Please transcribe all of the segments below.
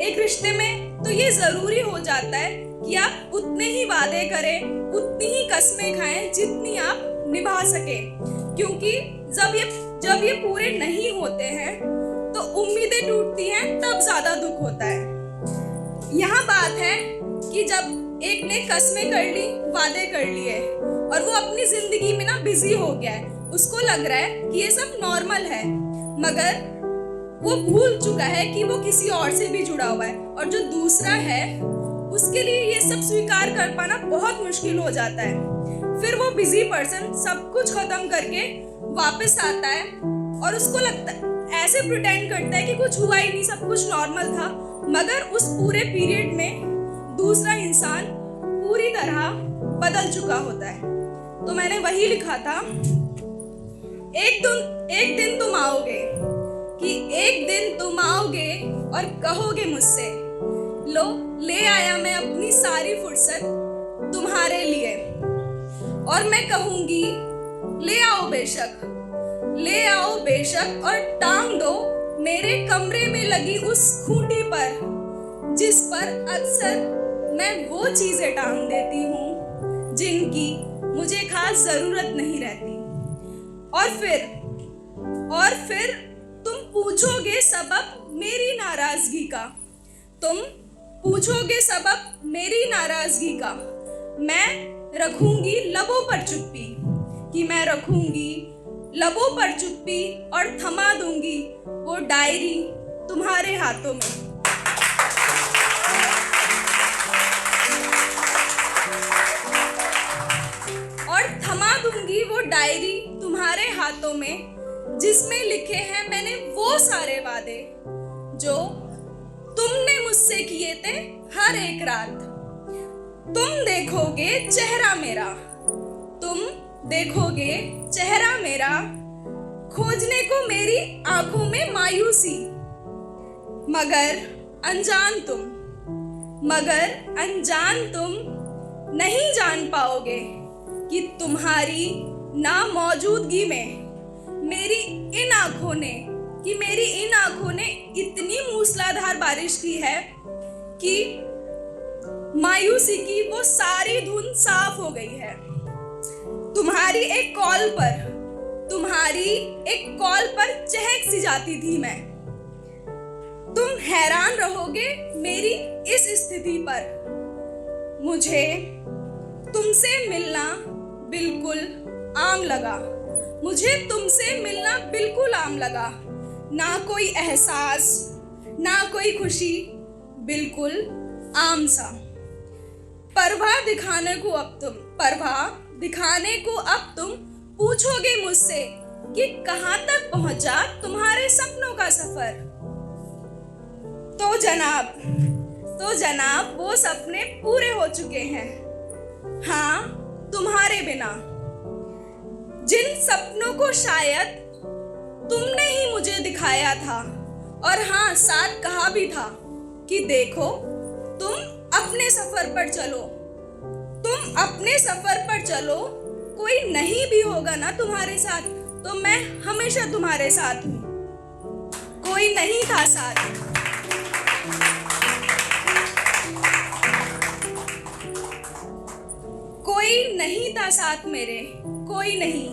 एक रिश्ते में तो ये जरूरी हो जाता है कि आप उतने ही वादे करें, उतनी ही कस्में खाएं जितनी आप निभा सके, क्योंकि जब ये पूरे नहीं होते हैं तो उम्मीदें टूटती हैं, तब ज्यादा दुख होता है। यहाँ बात है कि जब एक ने कस्में कर ली, वादे कर लिए और वो अपनी जिंदगी में ना बिजी हो गया है, उसको लग रहा है कि ये सब नॉर्मल है, मगर वो भूल चुका है कि वो किसी और से भी जुड़ा हुआ है, और जो दूसरा है उसके लिए ये सब स्वीकार कर पाना बहुत मुश्किल हो जाता है। फिर वो बिजी पर्सन सब कुछ खत्म करके वापस आता है और उसको लगता है, ऐसे प्रिटेंड करता है कि कुछ हुआ ही नहीं, सब कुछ नॉर्मल था, मगर उस पूरे पीरियड में दूसरा इंसान पूरी तरह बदल चुका होता है। तो मैंने वही लिखा था, एक दिन तुम आओगे, कि एक दिन तुम आओगे और कहोगे मुझसे, लो ले आया मैं अपनी सारी फुर्सत तुम्हारे लिए, और मैं कहूंगी ले आओ बेशक और टांग दो मेरे कमरे में लगी उस खूंटी पर, जिस पर अक्सर मैं वो चीजें टांग देती हूँ जिनकी मुझे खास जरूरत नहीं रहती। और फिर तुम पूछोगे सबब मेरी नाराजगी का, मैं रखूंगी लबों पर चुप्पी और थमा दूंगी वो डायरी तुम्हारे हाथों में। जिसमें लिखे हैं मैंने वो सारे वादे जो तुमने मुझसे किए थे हर एक रात। तुम देखोगे चेहरा मेरा, खोजने को मेरी आंखों में मायूसी, मगर अनजान तुम नहीं जान पाओगे कि तुम्हारी ना मौजूदगी में मेरी इन आंखों ने इतनी मूसलाधार बारिश की है कि मायूसी की वो सारी धुन साफ हो गई है। तुम्हारी एक कॉल पर चहक सी जाती थी मैं। तुम हैरान रहोगे मेरी इस स्थिति पर। मुझे तुमसे मिलना बिल्कुल आम लगा। ना कोई एहसास, ना कोई खुशी, बिल्कुल आम सा। परवाह दिखाने को अब तुम पूछोगे मुझसे कि कहां तक पहुंचा तुम्हारे सपनों का सफर। तो जनाब वो सपने पूरे हो चुके हैं, हाँ तुम्हारे बिना। जिन सपनों को शायद तुमने ही मुझे दिखाया था, और हाँ साथ कहा भी था कि देखो तुम अपने सफर पर चलो, कोई नहीं भी होगा ना तुम्हारे साथ तो मैं हमेशा तुम्हारे साथ हूँ। कोई नहीं था साथ मेरे, कोई नहीं,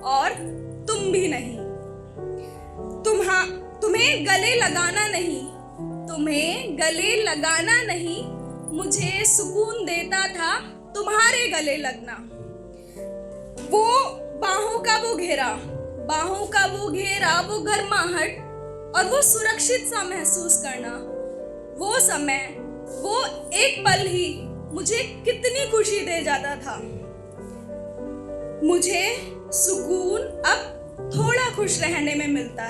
और तुम भी नहीं। तुम्हें गले लगाना नहीं, मुझे सुकून देता था तुम्हारे गले लगना। वो बाहों का वो घेरा, वो गर्माहट और वो सुरक्षित सा महसूस करना, वो समय, वो एक पल ही मुझे कितनी खुशी दे जाता था। मुझे सुकून अब थोड़ा खुश रहने में मिलता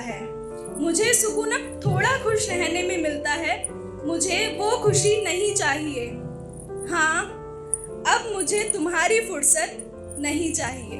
है। मुझे वो खुशी नहीं चाहिए। हाँ, अब मुझे तुम्हारी फुर्सत नहीं चाहिए।